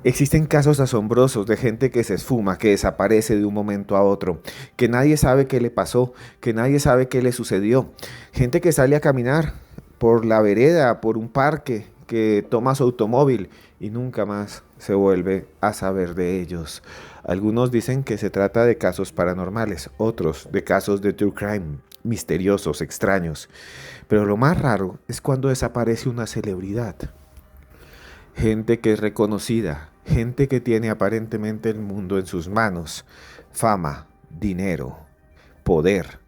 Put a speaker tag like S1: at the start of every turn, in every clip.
S1: Existen casos asombrosos de gente que se esfuma, que desaparece de un momento a otro, que nadie sabe qué le pasó, que nadie sabe qué le sucedió. Gente que sale a caminar por la vereda, por un parque, que toma su automóvil y nunca más se vuelve a saber de ellos. Algunos dicen que se trata de casos paranormales, otros de casos de true crime, misteriosos, extraños. Pero lo más raro es cuando desaparece una celebridad. Gente que es reconocida, gente que tiene aparentemente el mundo en sus manos, fama, dinero, poder.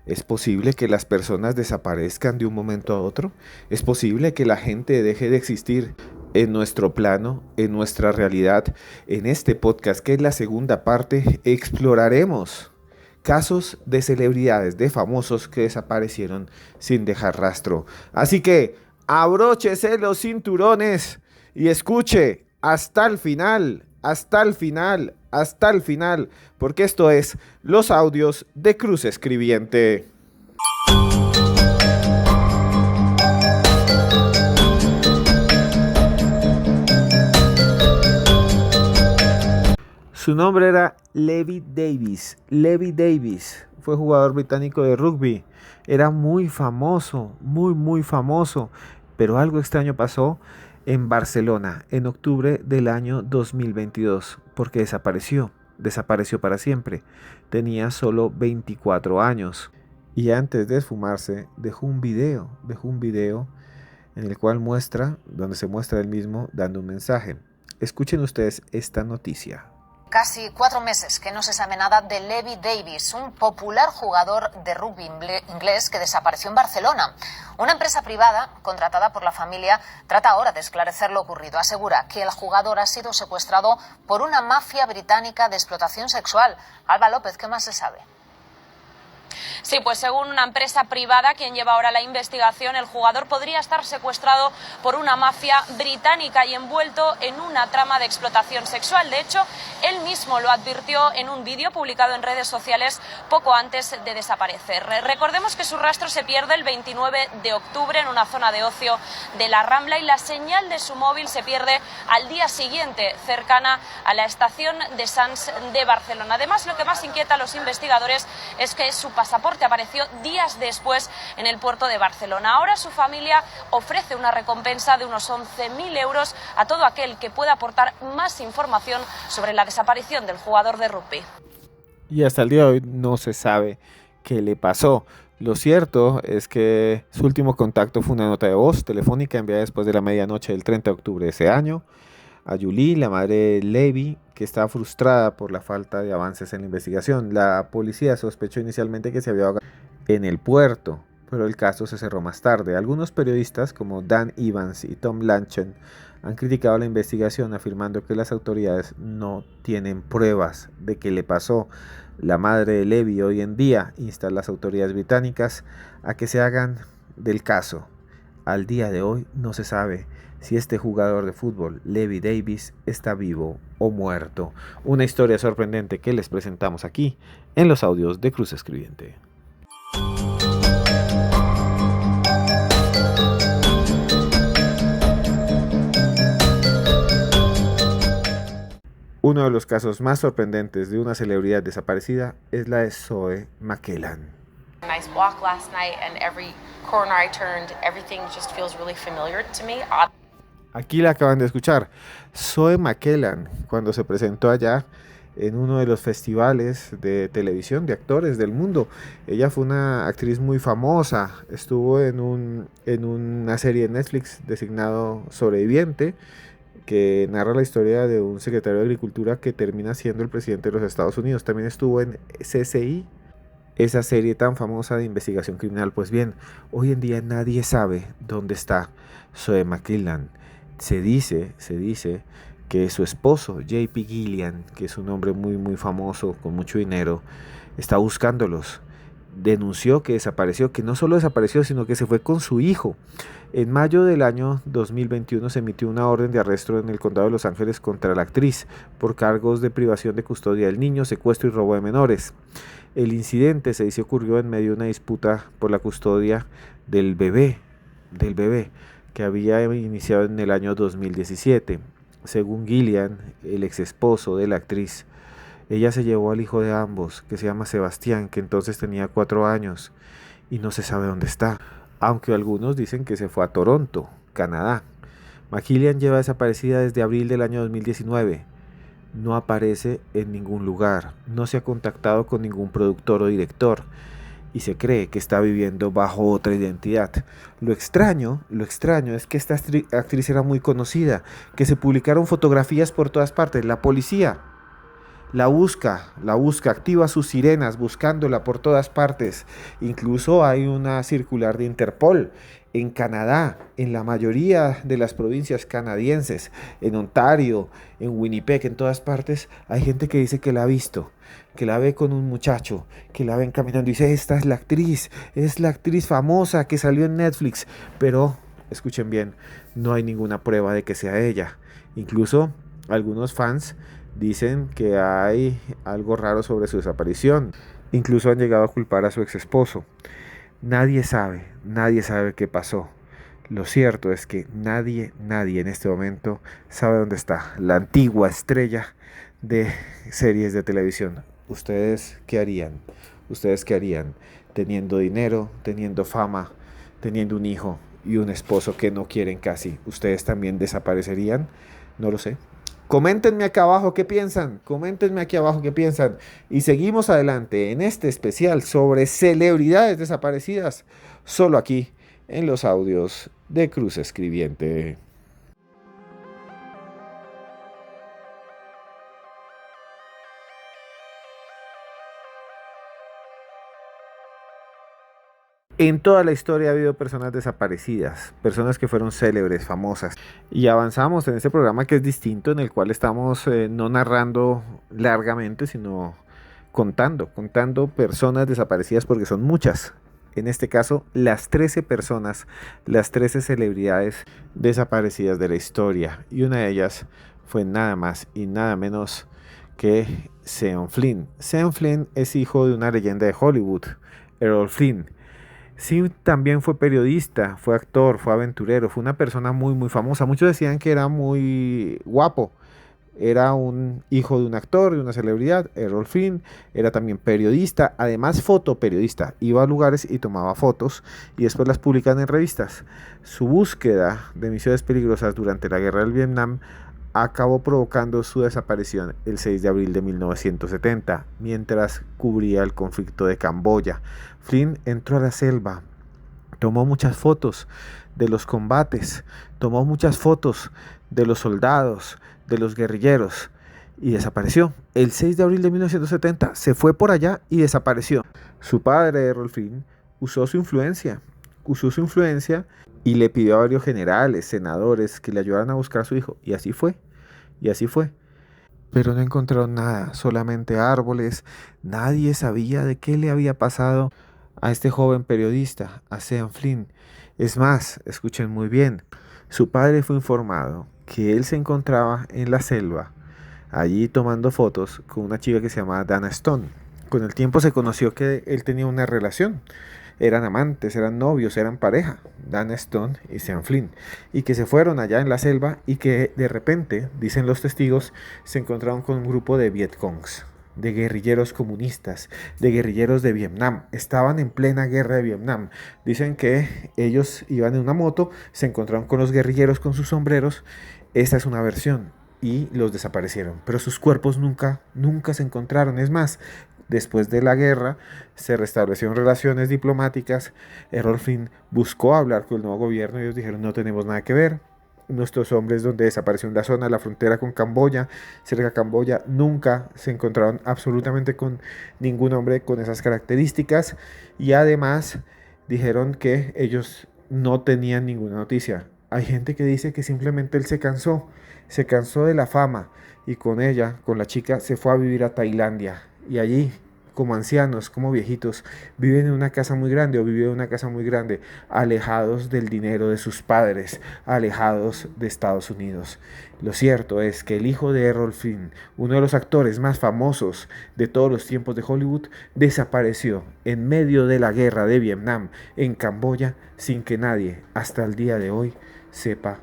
S1: ¿Es posible que las personas desaparezcan de un momento a otro? ¿Es posible que la gente deje de existir en nuestro plano, en nuestra realidad? En este podcast, que es la segunda parte, exploraremos casos de celebridades, de famosos que desaparecieron sin dejar rastro. Así que abróchese los cinturones y escuche hasta el final, hasta el final, hasta el final, porque esto es los audios de Cruz Escribiente. Su nombre era Levi Davis. Levi Davis fue jugador británico de rugby. Era muy famoso, muy famoso, pero algo extraño pasó en Barcelona en octubre del año 2022, porque desapareció para siempre. Tenía solo 24 años y antes de esfumarse dejó un video en el cual donde se muestra él mismo dando un mensaje. Escuchen ustedes esta noticia.
S2: Casi 4 meses que no se sabe nada de Levi Davis, un popular jugador de rugby inglés que desapareció en Barcelona. Una empresa privada, contratada por la familia, trata ahora de esclarecer lo ocurrido. Asegura que el jugador ha sido secuestrado por una mafia británica de explotación sexual. Alba López, ¿qué más se sabe?
S3: Sí, pues según una empresa privada, quien lleva ahora la investigación, el jugador podría estar secuestrado por una mafia británica y envuelto en una trama de explotación sexual. De hecho, él mismo lo advirtió en un vídeo publicado en redes sociales poco antes de desaparecer. Recordemos que su rastro se pierde el 29 de octubre en una zona de ocio de la Rambla y la señal de su móvil se pierde al día siguiente, cercana a la estación de Sants de Barcelona. Además, lo que más inquieta a los investigadores es que su pasaporte apareció días después en el puerto de Barcelona. Ahora su familia ofrece una recompensa de unos 11.000 euros a todo aquel que pueda aportar más información sobre la desaparición del jugador de rugby.
S1: Y hasta el día de hoy no se sabe qué le pasó. Lo cierto es que su último contacto fue una nota de voz telefónica enviada después de la medianoche del 30 de octubre de ese año a Julie, la madre de Levi, que estaba frustrada por la falta de avances en la investigación. La policía sospechó inicialmente que se había ahogado en el puerto, pero el caso se cerró más tarde. Algunos periodistas como Dan Evans y Tom Lanchen han criticado la investigación afirmando que las autoridades no tienen pruebas de qué le pasó. La madre de Levi hoy en día insta a las autoridades británicas a que se hagan del caso. Al día de hoy no se sabe si este jugador de fútbol, Levi Davis, está vivo o muerto. Una historia sorprendente que les presentamos aquí en los audios de Cruz Escribiente. Uno de los casos más sorprendentes de una celebridad desaparecida es la de Zoe McKellan.
S4: Nice walk last night and every corner I turned, everything just feels really familiar to me.
S1: Aquí la acaban de escuchar. Zoe McKellan, cuando se presentó allá en uno de los festivales de televisión de actores del mundo. Ella fue una actriz muy famosa. Estuvo en una serie de Netflix designado Sobreviviente, que narra la historia de un secretario de Agricultura que termina siendo el presidente de los Estados Unidos. También estuvo en CSI, esa serie tan famosa de investigación criminal. Pues bien, hoy en día nadie sabe dónde está Zoe McKellan. Se dice que su esposo, JP Gillian, que es un hombre muy famoso, con mucho dinero, está buscándolos. Denunció que desapareció, que no solo desapareció, sino que se fue con su hijo. En mayo del año 2021 se emitió una orden de arresto en el condado de Los Ángeles contra la actriz por cargos de privación de custodia del niño, secuestro y robo de menores. El incidente se dice ocurrió en medio de una disputa por la custodia del bebé, que había iniciado en el año 2017. según Gillian, el ex esposo de la actriz, ella se llevó al hijo de ambos, que se llama Sebastián, que entonces tenía 4 años, y no se sabe dónde está, aunque algunos dicen que se fue a Toronto, Canadá. McKillian lleva desaparecida desde abril del año 2019. No aparece en ningún lugar, no se ha contactado con ningún productor o director y se cree que está viviendo bajo otra identidad. Lo extraño es que esta actriz era muy conocida, que se publicaron fotografías por todas partes. La policía la busca, activa sus sirenas buscándola por todas partes. Incluso hay una circular de Interpol en Canadá, en la mayoría de las provincias canadienses, en Ontario, en Winnipeg, en todas partes, hay gente que dice que la ha visto, que la ve con un muchacho, que la ven caminando y dice, esta es la actriz famosa que salió en Netflix, pero, escuchen bien, no hay ninguna prueba de que sea ella. Incluso algunos fans dicen que hay algo raro sobre su desaparición. Incluso han llegado a culpar a su ex esposo. Nadie sabe qué pasó. Lo cierto es que nadie en este momento sabe dónde está la antigua estrella de series de televisión. ¿Ustedes qué harían? ¿Ustedes qué harían? Teniendo dinero, teniendo fama, teniendo un hijo y un esposo que no quieren casi. ¿Ustedes también desaparecerían? No lo sé. Coméntenme acá abajo qué piensan, y seguimos adelante en este especial sobre celebridades desaparecidas, solo aquí en los audios de Cruz Escribiente. En toda la historia ha habido personas desaparecidas, personas que fueron célebres, famosas. Y avanzamos en este programa que es distinto, en el cual estamos no narrando largamente, sino contando personas desaparecidas porque son muchas. En este caso, las 13 personas, las 13 celebridades desaparecidas de la historia. Y una de ellas fue nada más y nada menos que Sean Flynn. Sean Flynn es hijo de una leyenda de Hollywood, Errol Flynn. Sí, también fue periodista, fue actor, fue aventurero, fue una persona muy famosa. Muchos decían que era muy guapo. Era un hijo de un actor, de una celebridad, Errol Flynn. Era también periodista, además fotoperiodista. Iba a lugares y tomaba fotos y después las publicaban en revistas. Su búsqueda de misiones peligrosas durante la guerra del Vietnam acabó provocando su desaparición el 6 de abril de 1970, mientras cubría el conflicto de Camboya. Flynn entró a la selva, tomó muchas fotos de los combates, tomó muchas fotos de los soldados, de los guerrilleros, y desapareció. El 6 de abril de 1970 se fue por allá y desapareció. Su padre, Errol Flynn, usó su influencia y le pidió a varios generales, senadores, que le ayudaran a buscar a su hijo, y así fue. Pero no encontraron nada, solamente árboles. Nadie sabía de qué le había pasado a este joven periodista, a Sean Flynn. Es más, escuchen muy bien, su padre fue informado que él se encontraba en la selva, allí tomando fotos con una chica que se llamaba Dana Stone. Con el tiempo se conoció que él tenía una relación. Eran amantes, eran novios, eran pareja, Dana Stone y Sean Flynn, y que se fueron allá en la selva y que de repente, dicen los testigos, se encontraron con un grupo de Vietcongs, de guerrilleros comunistas, de guerrilleros de Vietnam. Estaban en plena guerra de Vietnam. Dicen que ellos iban en una moto, se encontraron con los guerrilleros con sus sombreros. Esta es una versión. Y los desaparecieron, pero sus cuerpos nunca se encontraron. Es más, después de la guerra se restablecieron relaciones diplomáticas. Errol Flynn buscó hablar con el nuevo gobierno y ellos dijeron: no tenemos nada que ver. Nuestros hombres, donde desapareció en la zona de la frontera con Camboya, cerca de Camboya, nunca se encontraron absolutamente con ningún hombre con esas características, y además dijeron que ellos no tenían ninguna noticia. Hay gente que dice que simplemente él se cansó de la fama, y con ella, con la chica, se fue a vivir a Tailandia, y allí, como ancianos, como viejitos, viven en una casa muy grande, o vivió en una casa muy grande, alejados del dinero de sus padres, alejados de Estados Unidos. Lo cierto es que el hijo de Errol Flynn, uno de los actores más famosos de todos los tiempos de Hollywood, desapareció en medio de la guerra de Vietnam, en Camboya, sin que nadie, hasta el día de hoy, sepa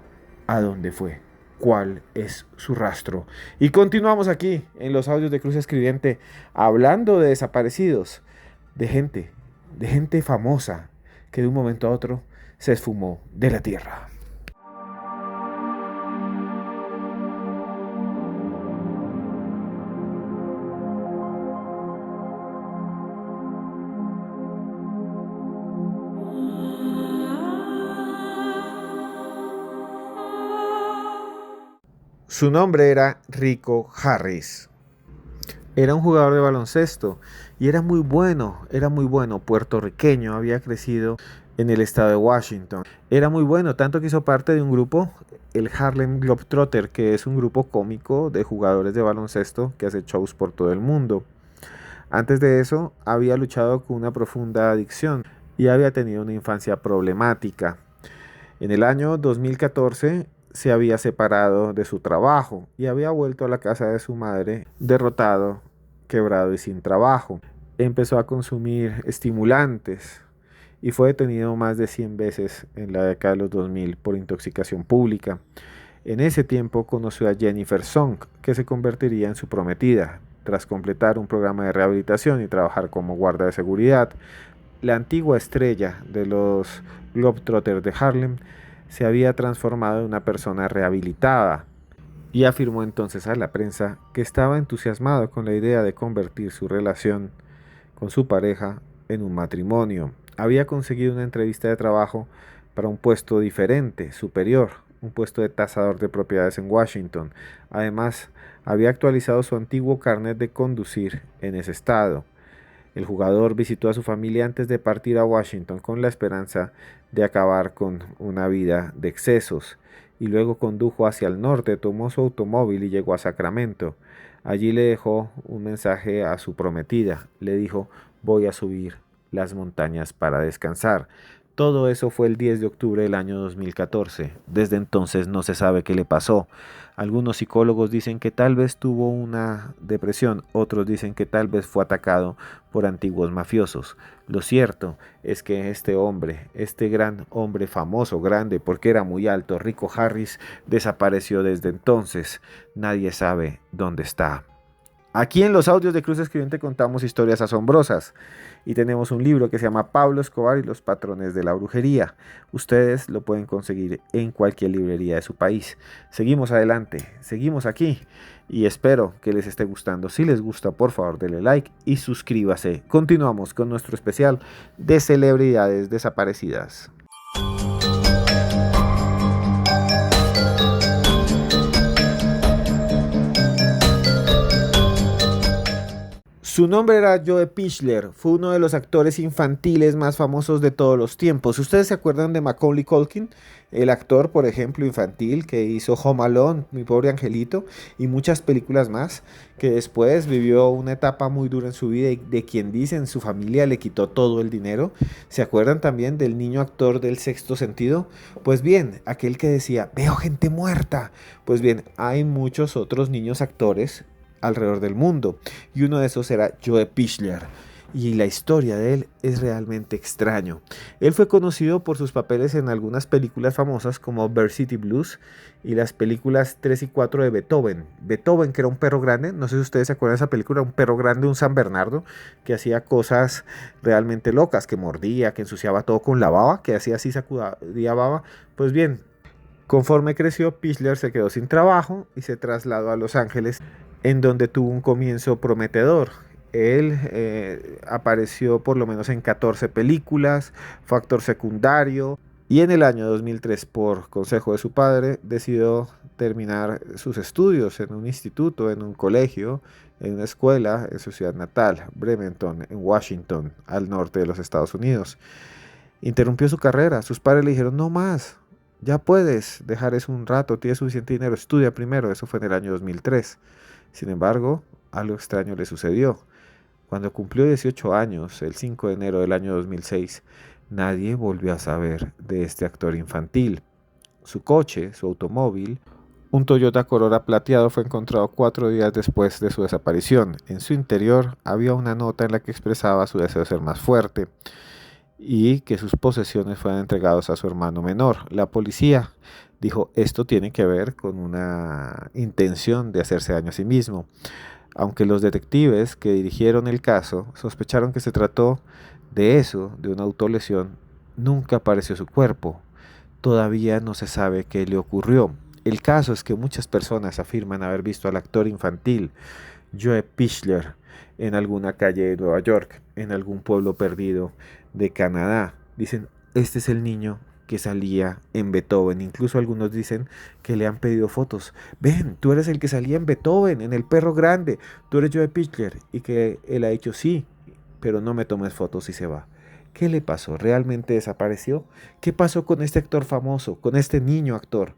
S1: a dónde fue. cuál es su rastro. Y continuamos aquí en los audios de Cruz Escribiente hablando de desaparecidos, de gente famosa que de un momento a otro se esfumó de la tierra. Su nombre era Rico Harris. Era un jugador de baloncesto y era muy bueno, puertorriqueño, había crecido en el estado de Washington. Era muy bueno, tanto que hizo parte de un grupo, el Harlem Globetrotter, que es un grupo cómico de jugadores de baloncesto que hace shows por todo el mundo. Antes de eso, había luchado con una profunda adicción y había tenido una infancia problemática. En el año 2014 se había separado de su trabajo y había vuelto a la casa de su madre derrotado, quebrado y sin trabajo. Empezó a consumir estimulantes y fue detenido más de 100 veces en la década de los 2000 por intoxicación pública. En ese tiempo conoció a Jennifer Song, que se convertiría en su prometida. Tras completar un programa de rehabilitación y trabajar como guarda de seguridad, la antigua estrella de los Globetrotters de Harlem se había transformado en una persona rehabilitada y afirmó entonces a la prensa que estaba entusiasmado con la idea de convertir su relación con su pareja en un matrimonio. Había conseguido una entrevista de trabajo para un puesto diferente, superior, un puesto de tasador de propiedades en Washington. Además, había actualizado su antiguo carnet de conducir en ese estado. El jugador visitó a su familia antes de partir a Washington con la esperanza de acabar con una vida de excesos y luego condujo hacia el norte, tomó su automóvil y llegó a Sacramento. Allí le dejó un mensaje a su prometida. Le dijo: voy a subir las montañas para descansar. Todo eso fue el 10 de octubre del año 2014. Desde entonces no se sabe qué le pasó. Algunos psicólogos dicen que tal vez tuvo una depresión, otros dicen que tal vez fue atacado por antiguos mafiosos. Lo cierto es que este hombre, este gran hombre famoso, grande porque era muy alto, Rico Harris, desapareció desde entonces. Nadie sabe dónde está. Aquí en los audios de Cruz Escribiente contamos historias asombrosas y tenemos un libro que se llama Pablo Escobar y los patrones de la brujería. Ustedes lo pueden conseguir en cualquier librería de su país. Seguimos adelante, seguimos aquí y espero que les esté gustando. Si les gusta, por favor, denle like y suscríbase. Continuamos con nuestro especial de celebridades desaparecidas. Su nombre era Joe Pichler, fue uno de los actores infantiles más famosos de todos los tiempos. ¿Ustedes se acuerdan de Macaulay Culkin? El actor, por ejemplo, infantil que hizo Home Alone, Mi Pobre Angelito y muchas películas más, que después vivió una etapa muy dura en su vida y de quien dicen su familia le quitó todo el dinero. ¿Se acuerdan también del niño actor del Sexto Sentido? Pues bien, aquel que decía, veo gente muerta. Pues bien, hay muchos otros niños actores alrededor del mundo y uno de esos era Joe Pichler y la historia de él es realmente extraño. Él fue conocido por sus papeles en algunas películas famosas como Varsity Blues y las películas 3 y 4 de Beethoven, que era un perro grande, no sé si ustedes se acuerdan de esa película, un perro grande, un San Bernardo que hacía cosas realmente locas, que mordía, que ensuciaba todo con la baba, que hacía así, sacudía baba. Pues bien, conforme creció, Pichler se quedó sin trabajo y se trasladó a Los Ángeles, en donde tuvo un comienzo prometedor. Él apareció por lo menos en 14 películas, fue actor secundario y en el año 2003, por consejo de su padre, decidió terminar sus estudios en un instituto, en un colegio, en una escuela en su ciudad natal, Bremerton, en Washington, al norte de los Estados Unidos. Interrumpió su carrera, sus padres le dijeron: no más, ya puedes dejar eso un rato, tienes suficiente dinero, estudia primero. Eso fue en el año 2003. Sin embargo, algo extraño le sucedió. Cuando cumplió 18 años, el 5 de enero del año 2006, nadie volvió a saber de este actor infantil. Su coche, su automóvil, un Toyota Corolla plateado, fue encontrado 4 días después de su desaparición. En su interior había una nota en la que expresaba su deseo de ser más fuerte. y que sus posesiones fueran entregadas a su hermano menor. La policía dijo, esto tiene que ver con una intención de hacerse daño a sí mismo. Aunque los detectives que dirigieron el caso sospecharon que se trató de eso, de una autolesión, nunca apareció su cuerpo. Todavía no se sabe qué le ocurrió. El caso es que muchas personas afirman haber visto al actor infantil Joe Pichler en alguna calle de Nueva York, en algún pueblo perdido de Canadá. Dicen, este es el niño que salía en Beethoven. Incluso algunos dicen que le han pedido fotos. Ven, tú eres el que salía en Beethoven, en El perro grande. Tú eres Joe Pichler. Y que él ha dicho sí, pero no me tomes fotos y se va. ¿Qué le pasó? ¿Realmente desapareció? ¿Qué pasó con este actor famoso, con este niño actor?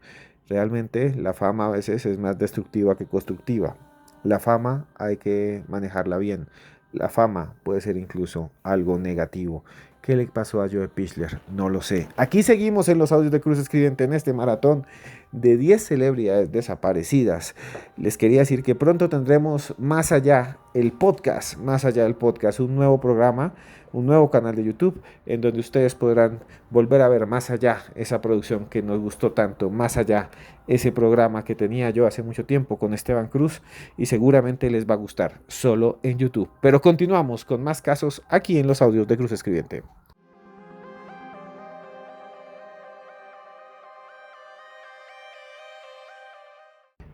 S1: Realmente la fama a veces es más destructiva que constructiva. La fama hay que manejarla bien. La fama puede ser incluso algo negativo. ¿Qué le pasó a Joe Pichler? No lo sé. Aquí seguimos en los audios de Cruz Escribiente en este maratón de 10 celebridades desaparecidas. Les quería decir que pronto tendremos Más Allá el podcast, un nuevo programa, un nuevo canal de YouTube en donde ustedes podrán volver a ver Más Allá, esa producción que nos gustó tanto, Más Allá, ese programa que tenía yo hace mucho tiempo con Esteban Cruz y seguramente les va a gustar, solo en YouTube. Pero continuamos con más casos aquí en los audios de Cruz Escribiente.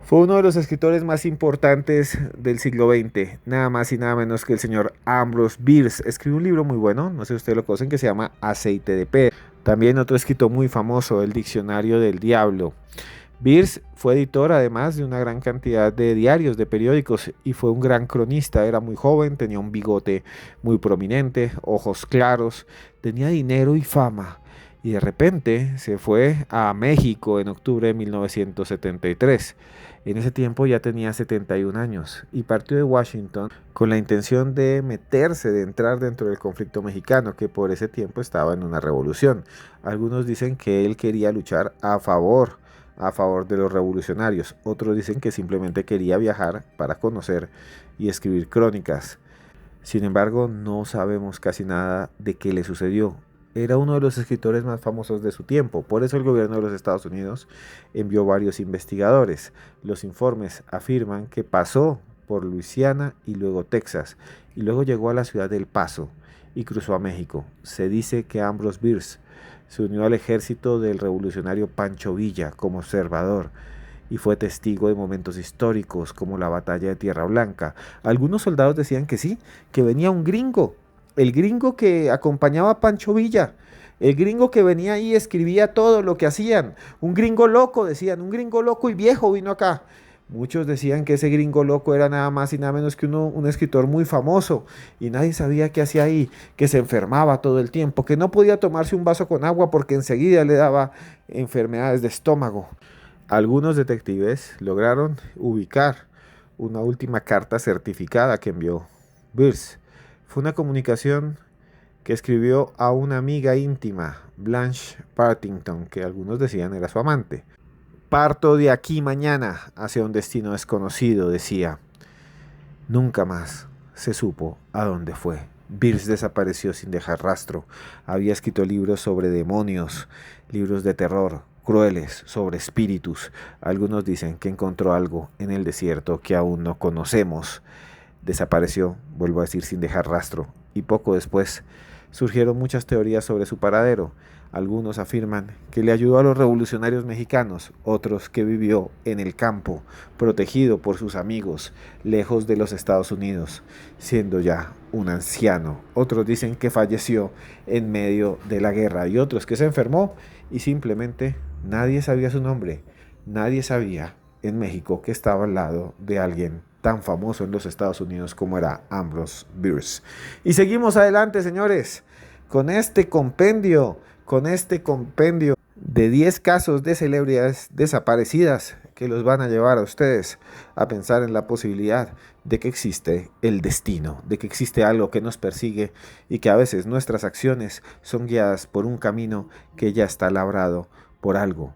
S1: Fue uno de los escritores más importantes del siglo XX, nada más y nada menos que el señor Ambrose Bierce. Escribió un libro muy bueno, no sé si ustedes lo conocen, que se llama Aceite de Pedro. También otro escritor muy famoso, el Diccionario del Diablo. Bierce fue editor además de una gran cantidad de diarios, de periódicos, y fue un gran cronista. Era muy joven, tenía un bigote muy prominente, ojos claros, tenía dinero y fama. Y de repente se fue a México en octubre de 1973. En ese tiempo ya tenía 71 años y partió de Washington con la intención de meterse, de entrar dentro del conflicto mexicano, que por ese tiempo estaba en una revolución. Algunos dicen que él quería luchar a favor de los revolucionarios. Otros dicen que simplemente quería viajar para conocer y escribir crónicas. Sin embargo, no sabemos casi nada de qué le sucedió. Era uno de los escritores más famosos de su tiempo, por eso el gobierno de los Estados Unidos envió varios investigadores. Los informes afirman que pasó por Luisiana y luego Texas, y luego llegó a la ciudad de El Paso y cruzó a México. Se dice que Ambrose Bierce se unió al ejército del revolucionario Pancho Villa como observador y fue testigo de momentos históricos como la batalla de Tierra Blanca. Algunos soldados decían que sí, que venía un gringo. El gringo que acompañaba a Pancho Villa, el gringo que venía ahí y escribía todo lo que hacían. Un gringo loco, decían, un gringo loco y viejo vino acá. Muchos decían que ese gringo loco era nada más y nada menos que un escritor muy famoso y nadie sabía qué hacía ahí, que se enfermaba todo el tiempo, que no podía tomarse un vaso con agua porque enseguida le daba enfermedades de estómago. Algunos detectives lograron ubicar una última carta certificada que envió Bierce. Fue una comunicación que escribió a una amiga íntima, Blanche Partington, que algunos decían era su amante. Parto de aquí mañana hacia un destino desconocido, decía. Nunca más se supo a dónde fue. Bierce desapareció sin dejar rastro. Había escrito libros sobre demonios, libros de terror, crueles, sobre espíritus. Algunos dicen que encontró algo en el desierto que aún no conocemos. Desapareció, vuelvo a decir, sin dejar rastro, y poco después surgieron muchas teorías sobre su paradero. Algunos afirman que le ayudó a los revolucionarios mexicanos, otros que vivió en el campo, protegido por sus amigos, lejos de los Estados Unidos, siendo ya un anciano. Otros dicen que falleció en medio de la guerra y otros que se enfermó y simplemente nadie sabía su nombre. Nadie sabía en México que estaba al lado de alguien tan famoso en los Estados Unidos como era Ambrose Bierce. Y seguimos adelante, señores, con este compendio de 10 casos de celebridades desaparecidas que los van a llevar a ustedes a pensar en la posibilidad de que existe el destino, de que existe algo que nos persigue y que a veces nuestras acciones son guiadas por un camino que ya está labrado por algo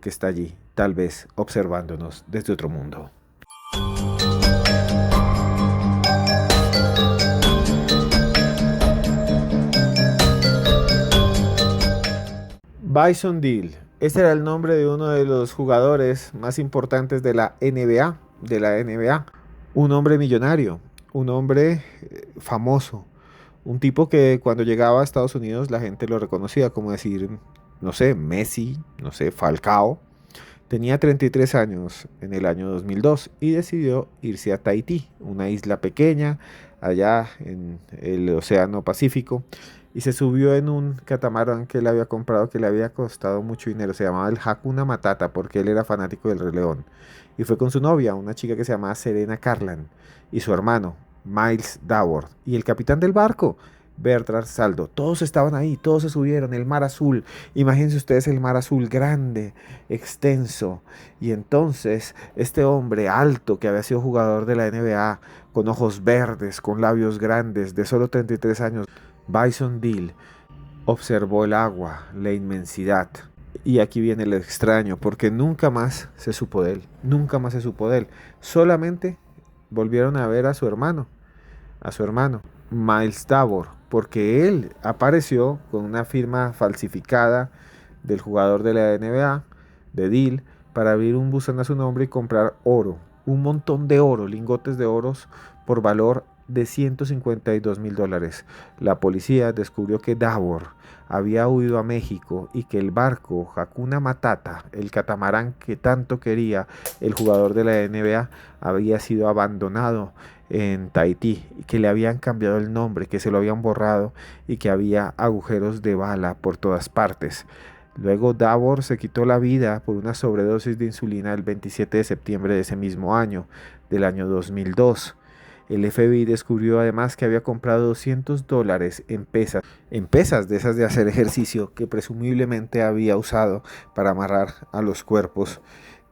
S1: que está allí, tal vez observándonos desde otro mundo. Bryson Deal, ese era el nombre de uno de los jugadores más importantes de la NBA, un hombre millonario, un hombre famoso, un tipo que cuando llegaba a Estados Unidos la gente lo reconocía, como decir, no sé, Messi, no sé, Falcao. Tenía 33 años en el año 2002 y decidió irse a Tahití, una isla pequeña allá en el Océano Pacífico, y se subió en un catamarán que él había comprado que le había costado mucho dinero. Se llamaba el Hakuna Matata porque él era fanático del Rey León. Y fue con su novia, una chica que se llamaba Serena Carlan, y su hermano, Miles Davor, y el capitán del barco, Bertrand Saldo. Todos estaban ahí, todos se subieron, el mar azul. Imagínense ustedes el mar azul grande, extenso. Y entonces este hombre alto que había sido jugador de la NBA, con ojos verdes, con labios grandes, de solo 33 años, Bryson Deal, observó el agua, la inmensidad. Y aquí viene lo extraño, porque nunca más se supo de él, nunca más se supo de él. Solamente volvieron a ver a su hermano, Miles Davor, porque él apareció con una firma falsificada del jugador de la NBA, de Deal, para abrir un buzón a su nombre y comprar oro, un montón de oro, lingotes de oros por valor de $152,000. La policía descubrió que Davor había huido a México y que el barco Hakuna Matata, el catamarán que tanto quería el jugador de la NBA, había sido abandonado en Tahití, que le habían cambiado el nombre, que se lo habían borrado y que había agujeros de bala por todas partes. Luego Davor se quitó la vida por una sobredosis de insulina el 27 de septiembre de ese mismo año, del año 2002. El FBI descubrió además que había comprado $200 en pesas de esas de hacer ejercicio que presumiblemente había usado para amarrar a los cuerpos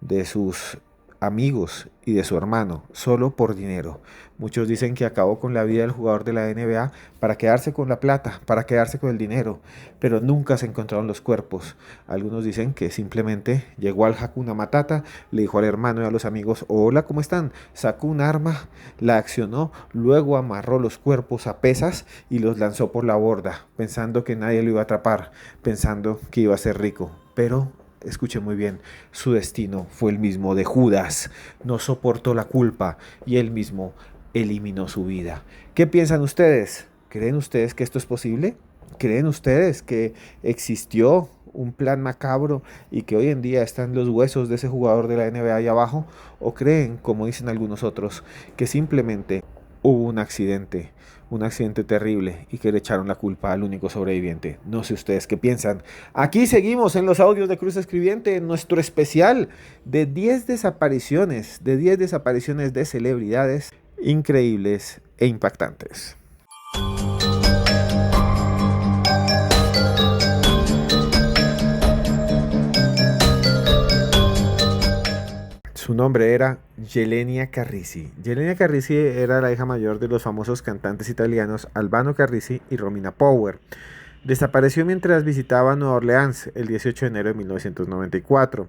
S1: de sus amigos y de su hermano, solo por dinero. Muchos dicen que acabó con la vida del jugador de la NBA para quedarse con la plata, para quedarse con el dinero, pero nunca se encontraron los cuerpos. Algunos dicen que simplemente llegó al Hakuna Matata, le dijo al hermano y a los amigos, hola, ¿cómo están? Sacó un arma, la accionó, luego amarró los cuerpos a pesas y los lanzó por la borda, pensando que nadie lo iba a atrapar, pensando que iba a ser rico, pero escuche muy bien, su destino fue el mismo de Judas, no soportó la culpa y él mismo eliminó su vida. ¿Qué piensan ustedes? ¿Creen ustedes que esto es posible? ¿Creen ustedes que existió un plan macabro y que hoy en día están los huesos de ese jugador de la NBA ahí abajo? ¿O creen, como dicen algunos otros, que simplemente hubo un accidente terrible y que le echaron la culpa al único sobreviviente? No sé ustedes qué piensan. Aquí seguimos en los audios de Cruz Escribiente, en nuestro especial de 10 desapariciones, de celebridades increíbles e impactantes. Su nombre era Yelenia Carrisi. Yelenia Carrisi era la hija mayor de los famosos cantantes italianos Albano Carrisi y Romina Power. Desapareció mientras visitaba Nueva Orleans el 18 de enero de 1994.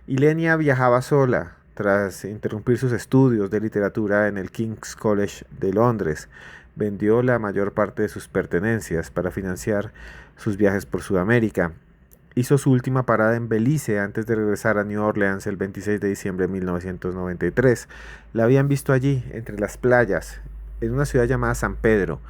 S1: Yelenia viajaba sola tras interrumpir sus estudios de literatura en el King's College de Londres. Vendió la mayor parte de sus pertenencias para financiar sus viajes por Sudamérica. Hizo su última parada en Belice antes de regresar a New Orleans el 26 de diciembre de 1993. La habían visto allí, entre las playas, en una ciudad llamada San Pedro.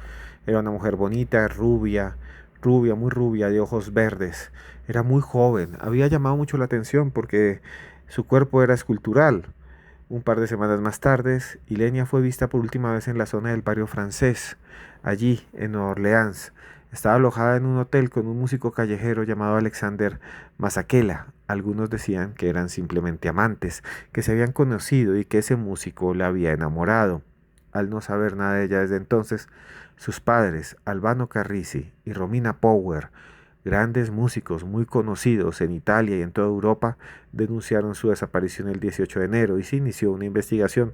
S1: Era una mujer bonita, rubia, muy rubia, de ojos verdes. Era muy joven. Había llamado mucho la atención porque su cuerpo era escultural. Un par de semanas más tarde, Yelenia fue vista por última vez en la zona del barrio francés, allí en Nueva Orleans. Estaba alojada en un hotel con un músico callejero llamado Alexander Masekela. Algunos decían que eran simplemente amantes, que se habían conocido y que ese músico la había enamorado. Al no saber nada de ella desde entonces, sus padres, Albano Carrisi y Romina Power, grandes músicos muy conocidos en Italia y en toda Europa, denunciaron su desaparición el 18 de enero y se inició una investigación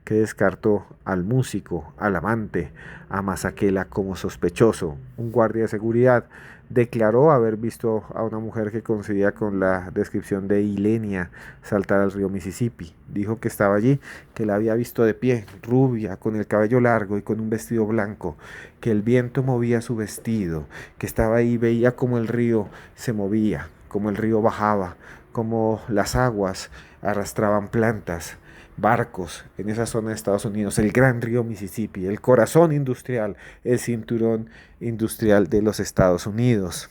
S1: que descartó al músico, al amante, a Masekela como sospechoso. Un guardia de seguridad declaró haber visto a una mujer que coincidía con la descripción de Ilenia saltar al río Mississippi. Dijo que estaba allí, que la había visto de pie, rubia, con el cabello largo y con un vestido blanco, que el viento movía su vestido, que estaba ahí, veía como el río se movía, como el río bajaba, como las aguas arrastraban plantas, barcos en esa zona de Estados Unidos, el gran río Mississippi, el corazón industrial, el cinturón industrial de los Estados Unidos.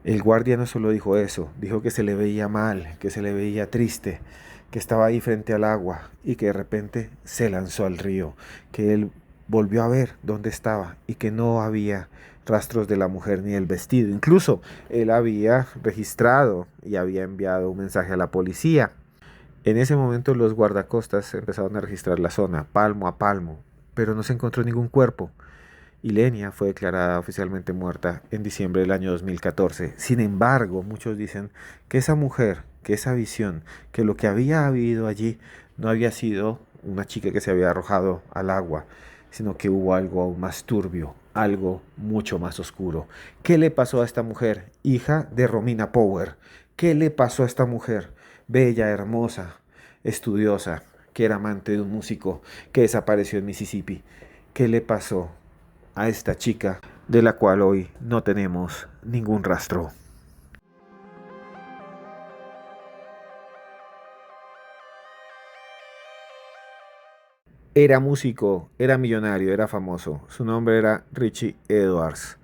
S1: El guardia no solo dijo eso, dijo que se le veía mal, que se le veía triste, que estaba ahí frente al agua y que de repente se lanzó al río, que él volvió a ver dónde estaba y que no había rastros de la mujer ni del vestido. Incluso él había registrado y había enviado un mensaje a la policía. En ese momento los guardacostas empezaron a registrar la zona, palmo a palmo, pero no se encontró ningún cuerpo. Ilenia fue declarada oficialmente muerta en diciembre del año 2014. Sin embargo, muchos dicen que esa mujer, que esa visión, que lo que había habido allí no había sido una chica que se había arrojado al agua, sino que hubo algo aún más turbio, algo mucho más oscuro. ¿Qué le pasó a esta mujer, hija de Romina Power? ¿Qué le pasó a esta mujer, bella, hermosa, estudiosa, que era amante de un músico que desapareció en Mississippi? ¿Qué le pasó a esta chica de la cual hoy no tenemos ningún rastro? Era músico, era millonario, era famoso. Su nombre era Richie Edwards.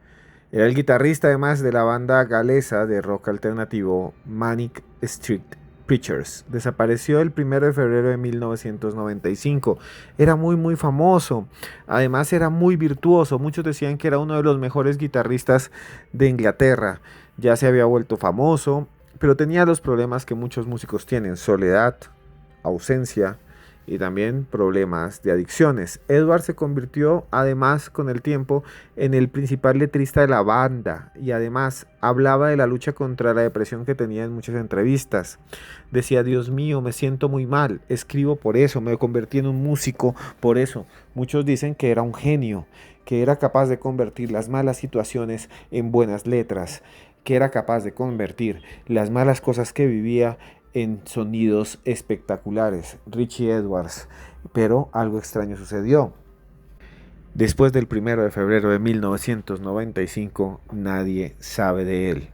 S1: Era el guitarrista además de la banda galesa de rock alternativo Manic Street Preachers. Desapareció el 1 de febrero de 1995. Era muy famoso. Además era muy virtuoso. Muchos decían que era uno de los mejores guitarristas de Inglaterra. Ya se había vuelto famoso, pero tenía los problemas que muchos músicos tienen: soledad, ausencia y también problemas de adicciones. Edward se convirtió además con el tiempo en el principal letrista de la banda y además hablaba de la lucha contra la depresión que tenía en muchas entrevistas. Decía: Dios mío, me siento muy mal, escribo por eso, me convertí en un músico por eso. Muchos dicen que era un genio, que era capaz de convertir las malas situaciones en buenas letras, que era capaz de convertir las malas cosas que vivía en sonidos espectaculares. Richie Edwards. Pero algo extraño sucedió. Después del 1 de febrero de 1995, nadie sabe de él.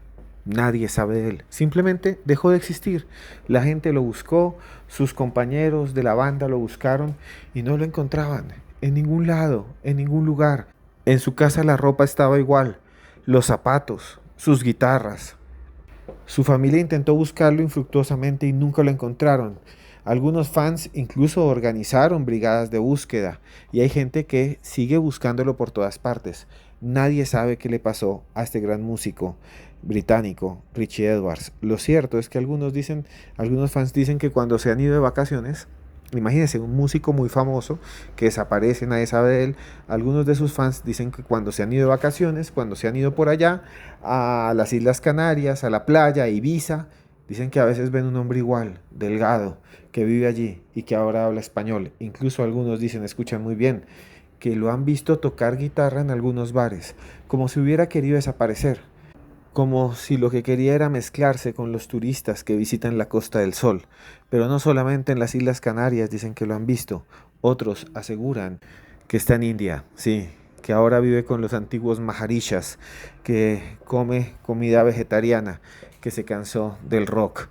S1: Nadie sabe de él. Simplemente dejó de existir. La gente lo buscó, sus compañeros de la banda lo buscaron y no lo encontraban en ningún lado, en ningún lugar. En su casa la ropa estaba igual, los zapatos, sus guitarras. Su familia intentó buscarlo infructuosamente y nunca lo encontraron. Algunos fans incluso organizaron brigadas de búsqueda y hay gente que sigue buscándolo por todas partes. Nadie sabe qué le pasó a este gran músico británico, Richie Edwards. Lo cierto es que algunos fans dicen que cuando se han ido de vacaciones, imagínense, un músico muy famoso que desaparece, nadie sabe de él. Algunos de sus fans dicen que cuando se han ido de vacaciones, cuando se han ido por allá a las Islas Canarias, a la playa, a Ibiza, dicen que a veces ven un hombre igual, delgado, que vive allí y que ahora habla español. Incluso algunos dicen, escuchan muy bien, que lo han visto tocar guitarra en algunos bares, como si hubiera querido desaparecer, como si lo que quería era mezclarse con los turistas que visitan la Costa del Sol. Pero no solamente en las Islas Canarias dicen que lo han visto, otros aseguran que está en India, sí, que ahora vive con los antiguos maharishas, que come comida vegetariana, que se cansó del rock,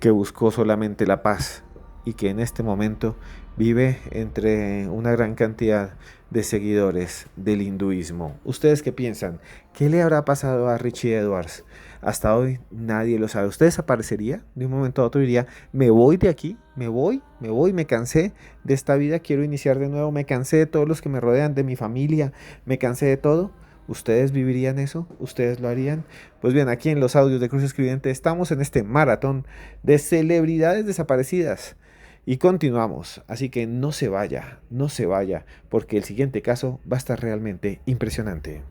S1: que buscó solamente la paz y que en este momento vive entre una gran cantidad de seguidores del hinduismo. ¿Ustedes qué piensan? ¿Qué le habrá pasado a Richie Edwards? Hasta hoy nadie lo sabe. ¿Usted desaparecería? De un momento a otro diría, me voy de aquí, me voy, me cansé de esta vida, quiero iniciar de nuevo, me cansé de todos los que me rodean, de mi familia, me cansé de todo. ¿Ustedes vivirían eso? ¿Ustedes lo harían? Pues bien, aquí en los audios de Cruz Escribiente estamos en este maratón de celebridades desaparecidas. Y continuamos, así que no se vaya, porque el siguiente caso va a estar realmente impresionante.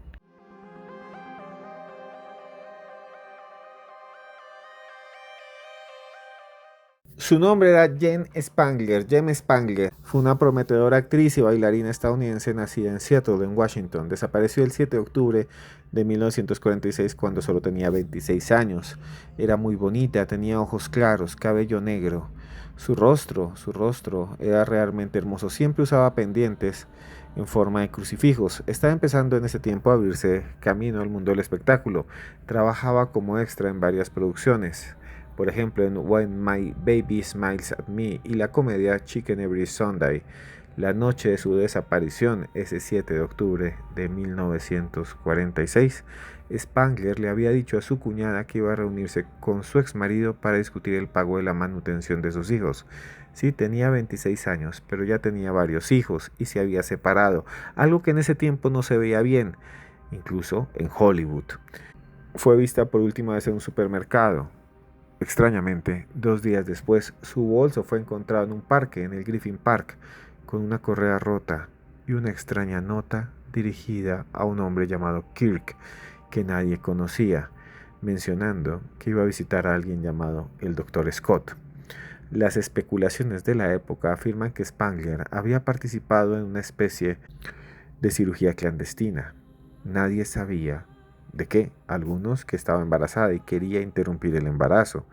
S1: Su nombre era Jem Spangler. Jem Spangler fue una prometedora actriz y bailarina estadounidense nacida en Seattle, en Washington. Desapareció el 7 de octubre de 1946 cuando solo tenía 26 años. Era muy bonita, tenía ojos claros, cabello negro. Su rostro era realmente hermoso. Siempre usaba pendientes en forma de crucifijos. Estaba empezando en ese tiempo a abrirse camino al mundo del espectáculo. Trabajaba como extra en varias producciones. Por ejemplo, en When My Baby Smiles at Me y la comedia Chicken Every Sunday. La noche de su desaparición, ese 7 de octubre de 1946, Spangler le había dicho a su cuñada que iba a reunirse con su exmarido para discutir el pago de la manutención de sus hijos. Sí, tenía 26 años, pero ya tenía varios hijos y se había separado, algo que en ese tiempo no se veía bien, incluso en Hollywood. Fue vista por última vez en un supermercado. Extrañamente, 2 días después, su bolso fue encontrado en un parque, en el Griffin Park, con una correa rota y una extraña nota dirigida a un hombre llamado Kirk, que nadie conocía, mencionando que iba a visitar a alguien llamado el Dr. Scott. Las especulaciones de la época afirman que Spangler había participado en una especie de cirugía clandestina. Nadie sabía de qué. Algunos que estaba embarazada y quería interrumpir el embarazo,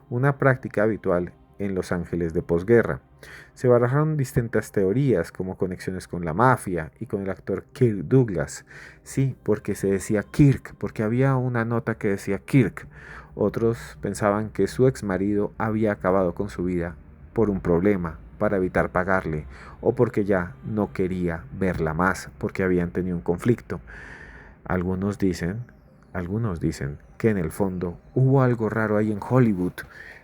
S1: una práctica habitual en Los Ángeles de posguerra. Se barajaron distintas teorías como conexiones con la mafia y con el actor Kirk Douglas. Sí, porque se decía Kirk, porque había una nota que decía Kirk. Otros pensaban que su ex marido había acabado con su vida por un problema, para evitar pagarle, o porque ya no quería verla más, porque habían tenido un conflicto. Algunos dicen que en el fondo hubo algo raro ahí en Hollywood,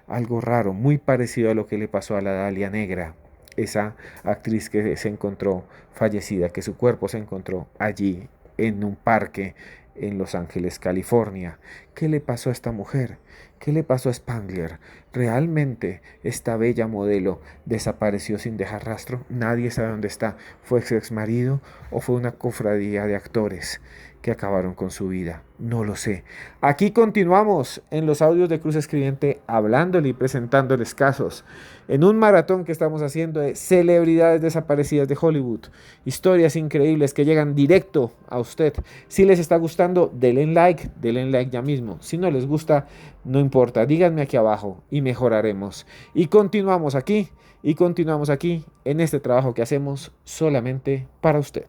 S1: algo raro, muy parecido a lo que le pasó a la Dalia Negra, esa actriz que se encontró fallecida, que su cuerpo se encontró allí en un parque en Los Ángeles, California. ¿Qué le pasó a esta mujer? ¿Qué le pasó a Spangler? ¿Realmente esta bella modelo desapareció sin dejar rastro? Nadie sabe dónde está. ¿Fue su ex marido o fue una cofradía de actores que acabaron con su vida? No lo sé. Aquí continuamos en los audios de Cruz Escribiente hablándole y presentándoles casos en un maratón que estamos haciendo de celebridades desaparecidas de Hollywood, historias increíbles que llegan directo a usted. Si les está gustando, denle like ya mismo. Si no les gusta, no importa, díganme aquí abajo y mejoraremos. Y continuamos aquí en este trabajo que hacemos solamente para usted.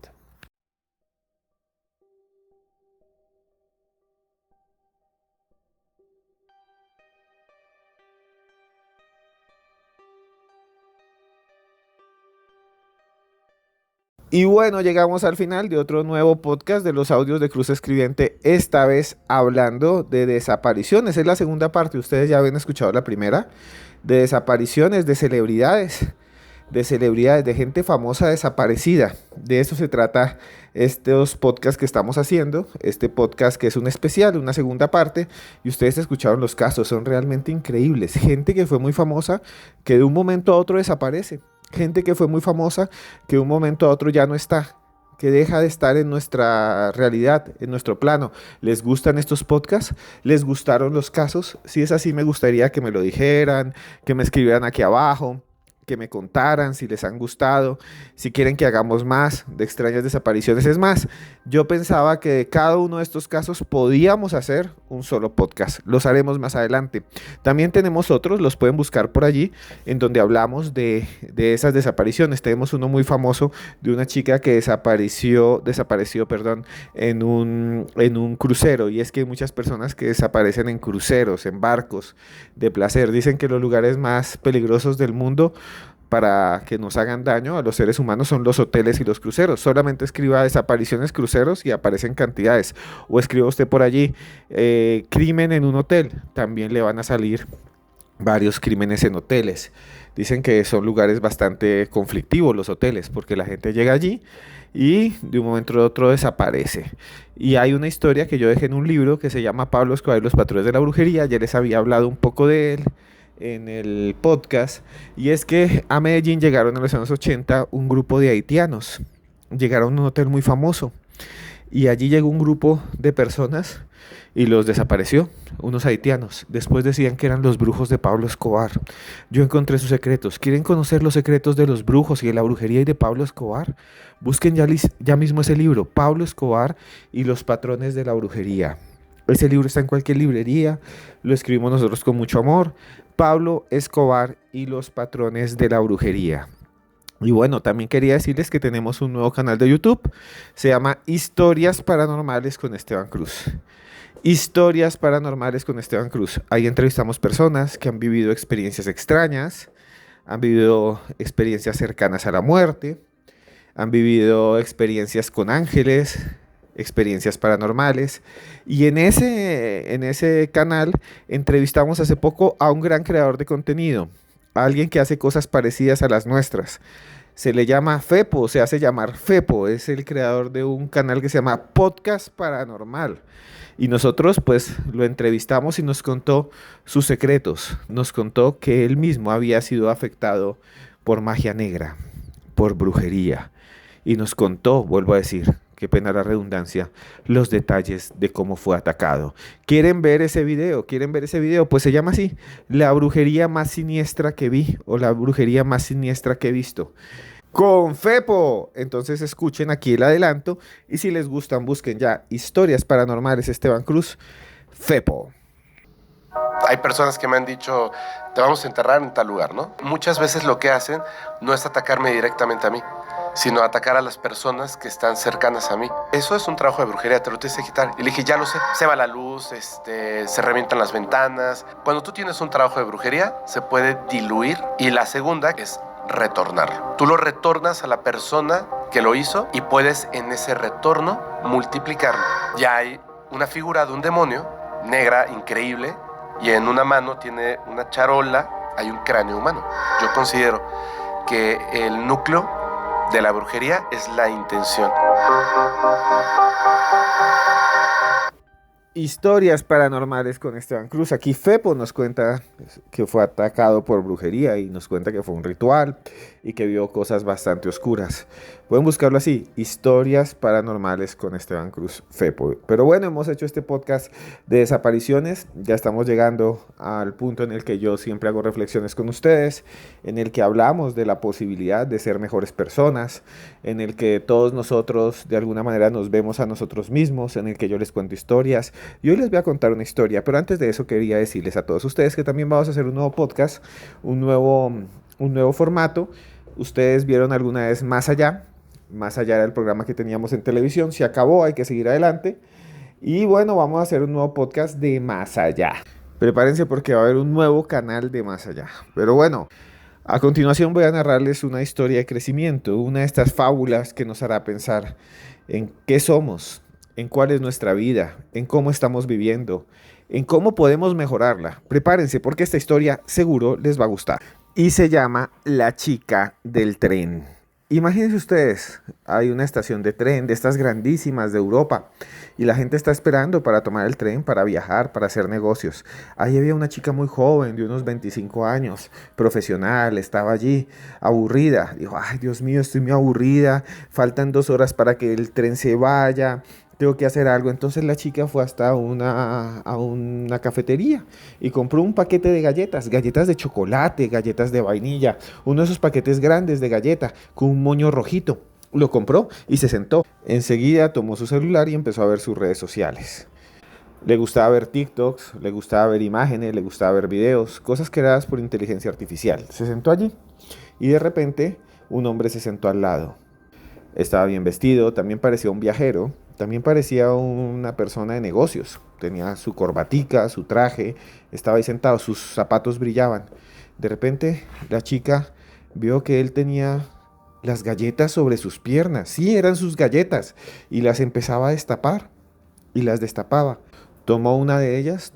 S1: Y bueno, llegamos al final de otro nuevo podcast de los audios de Cruz Escribiente, esta vez hablando de desapariciones. Es la segunda parte, ustedes ya habían escuchado la primera, de desapariciones, de celebridades, de gente famosa desaparecida. De eso se trata estos podcasts que estamos haciendo, este podcast que es un especial, una segunda parte, y ustedes escucharon los casos, son realmente increíbles. Gente que fue muy famosa, que de un momento a otro desaparece. Gente que fue muy famosa, que de un momento a otro ya no está, que deja de estar en nuestra realidad, en nuestro plano. ¿Les gustan estos podcasts? ¿Les gustaron los casos? Si es así, me gustaría que me lo dijeran, que me escribieran aquí abajo, que me contaran si les han gustado, si quieren que hagamos más de extrañas desapariciones. Es más, yo pensaba que de cada uno de estos casos podíamos hacer un solo podcast. Los haremos más adelante. También tenemos otros, los pueden buscar por allí, en donde hablamos de esas desapariciones. Tenemos uno muy famoso de una chica que desapareció, en un crucero. Y es que hay muchas personas que desaparecen en cruceros, en barcos de placer. Dicen que los lugares más peligrosos del mundo para que nos hagan daño a los seres humanos son los hoteles y los cruceros. Solamente escriba desapariciones cruceros y aparecen cantidades. O escriba usted por allí crimen en un hotel. También le van a salir varios crímenes en hoteles. Dicen que son lugares bastante conflictivos los hoteles, porque la gente llega allí y de un momento a otro desaparece. Y hay una historia que yo dejé en un libro que se llama Pablo Escobar y los patrones de la brujería. Ya les había hablado un poco de él en el podcast, y es que a Medellín llegaron en los años 80 un grupo de haitianos. Llegaron a un hotel muy famoso y allí llegó un grupo de personas y los desapareció, unos haitianos. Después decían que eran los brujos de Pablo Escobar. Yo encontré sus secretos. ¿Quieren conocer los secretos de los brujos y de la brujería y de Pablo Escobar? Busquen ya mismo ese libro, Pablo Escobar y los patrones de la brujería. Ese libro está en cualquier librería, lo escribimos nosotros con mucho amor. Pablo Escobar y los patrones de la brujería. Y bueno, también quería decirles que tenemos un nuevo canal de YouTube. Se llama Historias Paranormales con Esteban Cruz. Historias Paranormales con Esteban Cruz. Ahí entrevistamos personas que han vivido experiencias extrañas, han vivido experiencias cercanas a la muerte, han vivido experiencias con ángeles, experiencias paranormales. Y en ese canal entrevistamos hace poco a un gran creador de contenido, a alguien que hace cosas parecidas a las nuestras. Se le llama Fepo, se hace llamar Fepo, es el creador de un canal que se llama Podcast Paranormal. Y nosotros pues lo entrevistamos y nos contó sus secretos, nos contó que él mismo había sido afectado por magia negra, por brujería. Y nos contó, vuelvo a decir, qué pena la redundancia, los detalles de cómo fue atacado. ¿Quieren ver ese video? ¿Quieren ver ese video? Pues se llama así, La brujería más siniestra que vi o la brujería más siniestra que he visto. Con Fepo. Entonces escuchen aquí el adelanto y si les gustan busquen ya Historias Paranormales Esteban Cruz, Fepo.
S5: Hay personas que me han dicho, te vamos a enterrar en tal lugar, ¿no? Muchas veces lo que hacen no es atacarme directamente a mí, sino atacar a las personas que están cercanas a mí. Eso es un trabajo de brujería, te lo tienes que quitar. Y le dije, ya lo sé, se va la luz, se revientan las ventanas. Cuando tú tienes un trabajo de brujería, se puede diluir. Y la segunda es retornarlo. Tú lo retornas a la persona que lo hizo y puedes en ese retorno multiplicarlo. Ya hay una figura de un demonio negra, increíble, y en una mano tiene una charola, hay un cráneo humano. Yo considero que el núcleo de la brujería es la intención.
S1: Historias Paranormales con Esteban Cruz. Aquí Fepo nos cuenta que fue atacado por brujería y nos cuenta que fue un ritual y que vio cosas bastante oscuras. Pueden buscarlo así, Historias Paranormales con Esteban Cruz, Fepo. Pero bueno, hemos hecho este podcast de desapariciones. Ya estamos llegando al punto en el que yo siempre hago reflexiones con ustedes, en el que hablamos de la posibilidad de ser mejores personas, en el que todos nosotros de alguna manera nos vemos a nosotros mismos, en el que yo les cuento historias. Y hoy les voy a contar una historia, pero antes de eso quería decirles a todos ustedes que también vamos a hacer un nuevo podcast, un nuevo formato. Ustedes vieron alguna vez Más Allá. Más Allá era el programa que teníamos en televisión, se acabó, hay que seguir adelante. Y bueno, vamos a hacer un nuevo podcast de Más Allá. Prepárense porque va a haber un nuevo canal de Más Allá. Pero bueno, a continuación voy a narrarles una historia de crecimiento, una de estas fábulas que nos hará pensar en qué somos, en cuál es nuestra vida, en cómo estamos viviendo, en cómo podemos mejorarla. Prepárense porque esta historia seguro les va a gustar. Y se llama La chica del tren. Imagínense ustedes, hay una estación de tren de estas grandísimas de Europa y la gente está esperando para tomar el tren, para viajar, para hacer negocios. Ahí había una chica muy joven, de unos 25 años, profesional, estaba allí, aburrida. Dijo, ay Dios mío, estoy muy aburrida, faltan 2 horas para que el tren se vaya. Tengo que hacer algo. Entonces la chica fue hasta una cafetería y compró un paquete de galletas de chocolate, galletas de vainilla, uno de esos paquetes grandes de galleta con un moño rojito. Lo compró y se sentó. Enseguida tomó su celular y empezó a ver sus redes sociales. Le gustaba ver TikToks, le gustaba ver imágenes, le gustaba ver videos, cosas creadas por inteligencia artificial. Se sentó allí y de repente un hombre se sentó al lado. Estaba bien vestido, también parecía un viajero. También parecía una persona de negocios. Tenía su corbatica, su traje, estaba ahí sentado, sus zapatos brillaban. De repente la chica vio que él tenía las galletas sobre sus piernas. Sí, eran sus galletas. Y las empezaba a destapar. Y las destapaba. Tomó una de ellas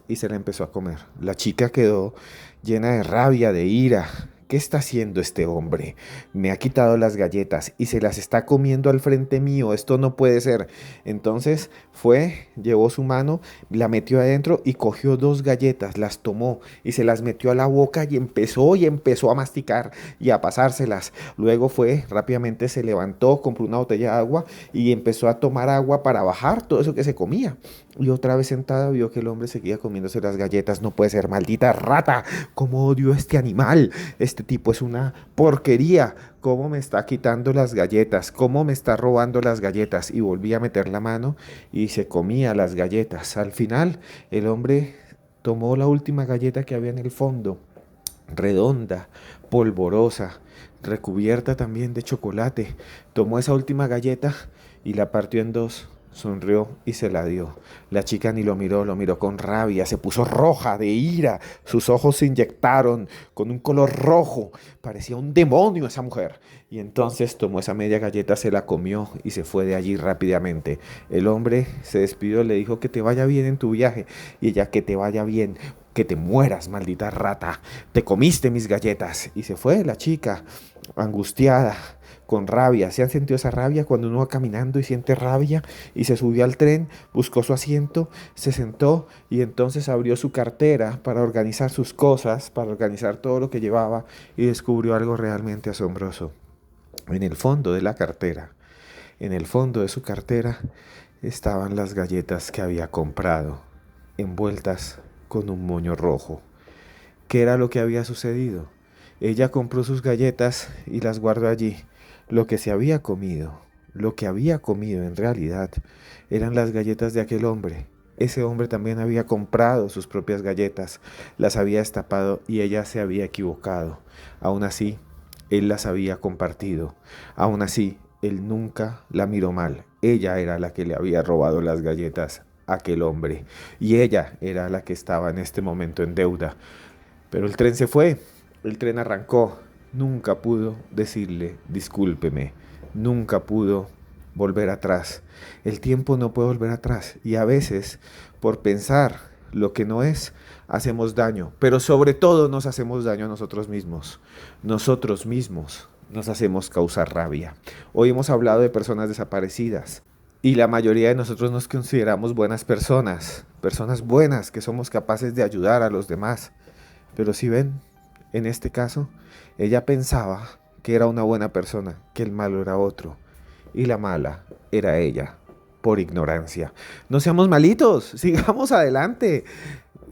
S1: y se la empezó a comer. La chica quedó llena de rabia, de ira. ¿qué está haciendo este hombre? Me ha quitado las galletas y se las está comiendo al frente mío, esto no puede ser. Entonces fue, llevó su mano, la metió adentro y cogió 2 galletas, las tomó y se las metió a la boca y empezó a masticar y a pasárselas. Luego fue, rápidamente se levantó, compró una botella de agua y empezó a tomar agua para bajar todo eso que se comía. Y otra vez sentada vio que el hombre seguía comiéndose las galletas. No puede ser, maldita rata, cómo odio a este animal. Este tipo es una porquería. Cómo me está quitando las galletas, cómo me está robando las galletas. Y volví a meter la mano y se comía las galletas. Al final el hombre tomó la última galleta que había en el fondo, redonda, polvorosa, recubierta también de chocolate. Tomó esa última galleta y la partió en 2. Sonrió y se la dio. La chica ni lo miró con rabia, se puso roja de ira, sus ojos se inyectaron con un color rojo, parecía un demonio esa mujer. Y entonces tomó esa media galleta, se la comió y se fue de allí rápidamente. El hombre se despidió, le dijo que te vaya bien en tu viaje y ella que te vaya bien, que te mueras, maldita rata, te comiste mis galletas. Y se fue la chica, angustiada, con rabia. ¿Se han sentido esa rabia cuando uno va caminando y siente rabia? Y se subió al tren, buscó su asiento, se sentó y entonces abrió su cartera para organizar sus cosas, para organizar todo lo que llevaba y descubrió algo realmente asombroso. En el fondo de la cartera, en el fondo de su cartera, estaban las galletas que había comprado, envueltas con un moño rojo. ¿Qué era lo que había sucedido? Ella compró sus galletas y las guardó allí. Lo que se había comido, lo que había comido en realidad, eran las galletas de aquel hombre. Ese hombre también había comprado sus propias galletas, las había destapado y ella se había equivocado. Aún así, él las había compartido. Aún así, él nunca la miró mal. Ella era la que le había robado las galletas a aquel hombre y ella era la que estaba en este momento en deuda. Pero el tren se fue, el tren arrancó. Nunca pudo decirle discúlpeme, nunca pudo volver atrás. El tiempo no puede volver atrás y a veces por pensar lo que no es, hacemos daño, pero sobre todo nos hacemos daño a nosotros mismos. Nosotros mismos nos hacemos causar rabia. Hoy hemos hablado de personas desaparecidas y la mayoría de nosotros nos consideramos buenas personas buenas que somos capaces de ayudar a los demás. Pero si ven, en este caso, ella pensaba que era una buena persona, que el malo era otro, y la mala era ella, por ignorancia. No seamos malitos, sigamos adelante,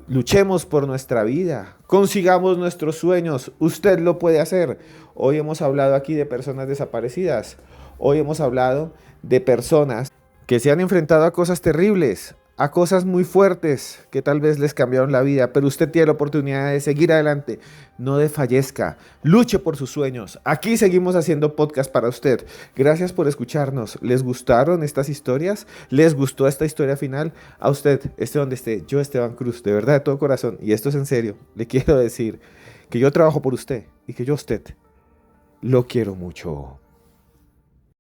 S1: luchemos por nuestra vida, consigamos nuestros sueños, usted lo puede hacer. Hoy hemos hablado aquí de personas desaparecidas, hoy hemos hablado de personas que se han enfrentado a cosas terribles, a cosas muy fuertes que tal vez les cambiaron la vida, pero usted tiene la oportunidad de seguir adelante, no desfallezca, luche por sus sueños. Aquí seguimos haciendo podcast para usted. Gracias por escucharnos. ¿Les gustaron estas historias? ¿Les gustó esta historia final? A usted, esté donde esté, yo Esteban Cruz, de verdad de todo corazón, y esto es en serio, le quiero decir que yo trabajo por usted y que yo a usted lo quiero mucho.